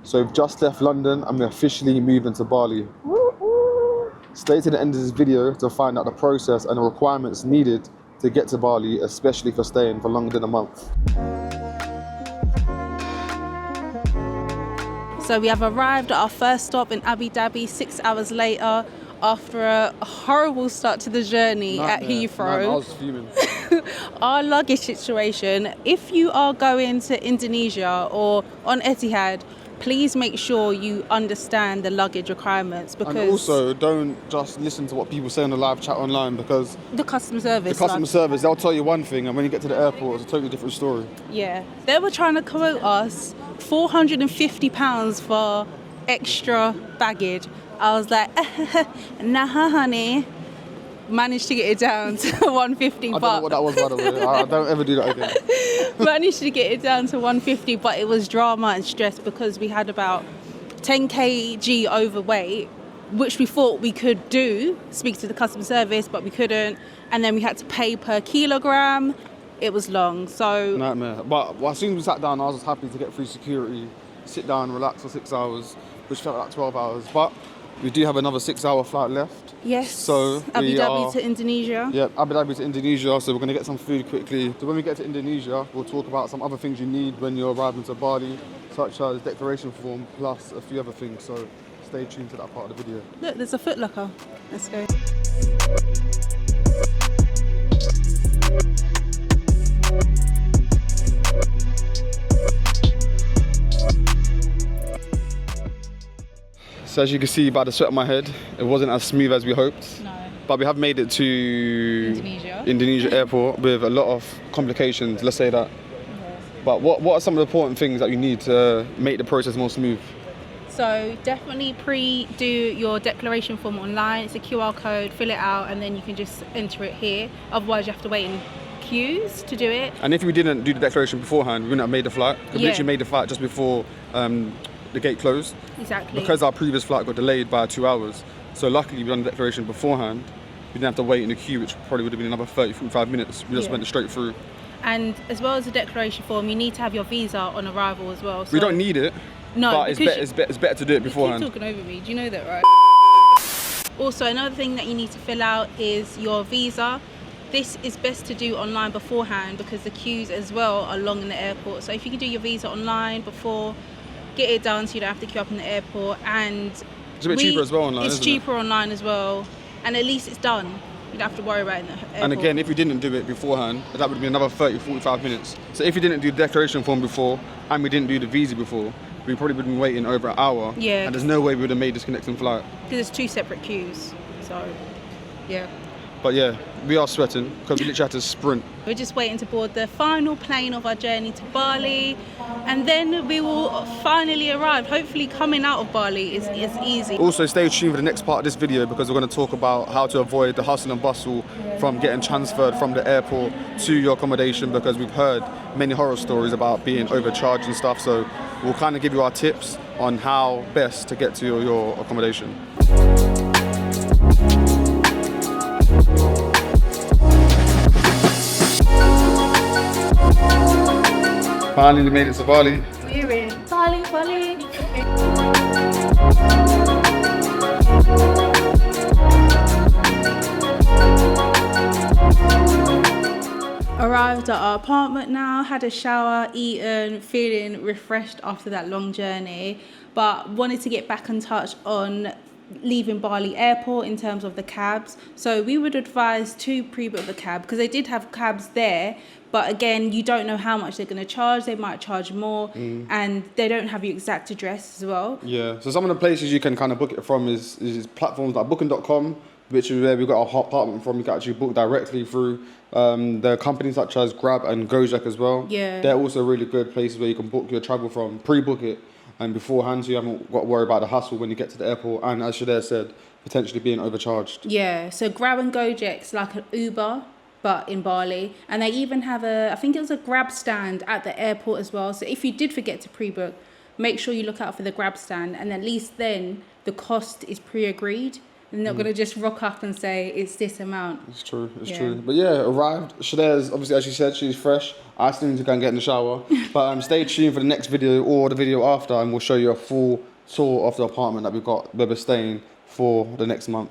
So we've just left London and we're officially moving to Bali. Stay to the end of this video to find out the process and the requirements needed to get to Bali, especially for staying for longer than a month. So we have arrived at our first stop in Abu Dhabi 6 hours later after a horrible start to the journey at Heathrow. I was fuming. Our luggage situation, if you are going to Indonesia or on Etihad, please make sure you understand the luggage requirements, because... And also, don't just listen to what people say on the live chat online, because... The customer service. They'll tell you one thing, and when you get to the airport, it's a totally different story. Yeah. They were trying to quote us £450 for extra baggage. I was like, nah, honey. Managed to get it down to 150. I don't know what that was, by the way. I don't ever do that again. Managed to get it down to 150, but it was drama and stress because we had about 10 kg overweight, which we thought we could speak to the customer service, but we couldn't. And then we had to pay per kilogram. It was long, so... Nightmare. But as soon as we sat down, I was just happy to get through security, sit down, relax for 6 hours, which felt like 12 hours. But we do have another 6-hour flight left. Yes, so Abu Dhabi to Indonesia. Yeah, Abu Dhabi to Indonesia, so we're going to get some food quickly. So when we get to Indonesia, we'll talk about some other things you need when you're arriving to Bali, such as declaration form, plus a few other things. So stay tuned to that part of the video. Look, there's a Foot Locker. Let's go. So as you can see by the sweat on my head, it wasn't as smooth as we hoped. No. But we have made it to Indonesia airport with a lot of complications, let's say that. Yeah. But what are some of the important things that you need to make the process more smooth? So definitely do your declaration form online. It's a QR code, fill it out, and then you can just enter it here. Otherwise you have to wait in queues to do it. And if we didn't do the declaration beforehand, we wouldn't have made the flight. We literally made the flight just before the gate closed. Exactly. Because our previous flight got delayed by 2 hours. So luckily we done the declaration beforehand. We didn't have to wait in the queue, which probably would have been another 30-45 minutes. We just went straight through. And as well as the declaration form, you need to have your visa on arrival as well. So we don't need it, but it's better to do it beforehand. You keep talking over me, do you know that, right? Also, another thing that you need to fill out is your visa. This is best to do online beforehand because the queues as well are long in the airport. So if you can do your visa online before, get it done so you don't have to queue up in the airport. And it's a bit cheaper as well online, It's cheaper online as well. And at least it's done. You don't have to worry about it in the airport. And again, if you didn't do it beforehand, that would be another 30-45 minutes. So if you didn't do the declaration form before and we didn't do the visa before, we probably would have been waiting over an hour. Yeah. And there's no way we would have made this connecting flight. Because there's 2 separate queues. So, yeah. But yeah, we are sweating because we literally had to sprint. We're just waiting to board the final plane of our journey to Bali, and then we will finally arrive. Hopefully coming out of Bali is easy. Also stay tuned for the next part of this video because we're going to talk about how to avoid the hustle and bustle from getting transferred from the airport to your accommodation, because we've heard many horror stories about being overcharged and stuff. So we'll kind of give you our tips on how best to get to your accommodation. Finally made it to Bali. We're in Bali. Arrived at our apartment now, had a shower, eaten, feeling refreshed after that long journey, but wanted to get back in touch on leaving Bali airport in terms of the cabs. So we would advise to pre-book the cab because they did have cabs there, but again, you don't know how much they're going to charge. They might charge more, and they don't have your exact address as well. Yeah, so some of the places you can kind of book it from is platforms like booking.com, which is where we got our apartment from. You can actually book directly through the companies such as Grab and Gojek as well. Yeah. They're also really good places where you can book your travel from, pre-book it, and beforehand, so you haven't got to worry about the hassle when you get to the airport, and as Shadea said, potentially being overcharged. Yeah, so Grab and Gojek's like an Uber, but in Bali, and they even have I think it was a Grab stand at the airport as well. So if you did forget to pre-book, make sure you look out for the Grab stand, and at least then the cost is pre-agreed. They're not going to just rock up and say it's this amount. It's true, it's true. But yeah, arrived. Shadea's, obviously, as she said, she's fresh. I still need to go and get in the shower. But stay tuned for the next video or the video after, and we'll show you a full tour of the apartment that we're staying for the next month.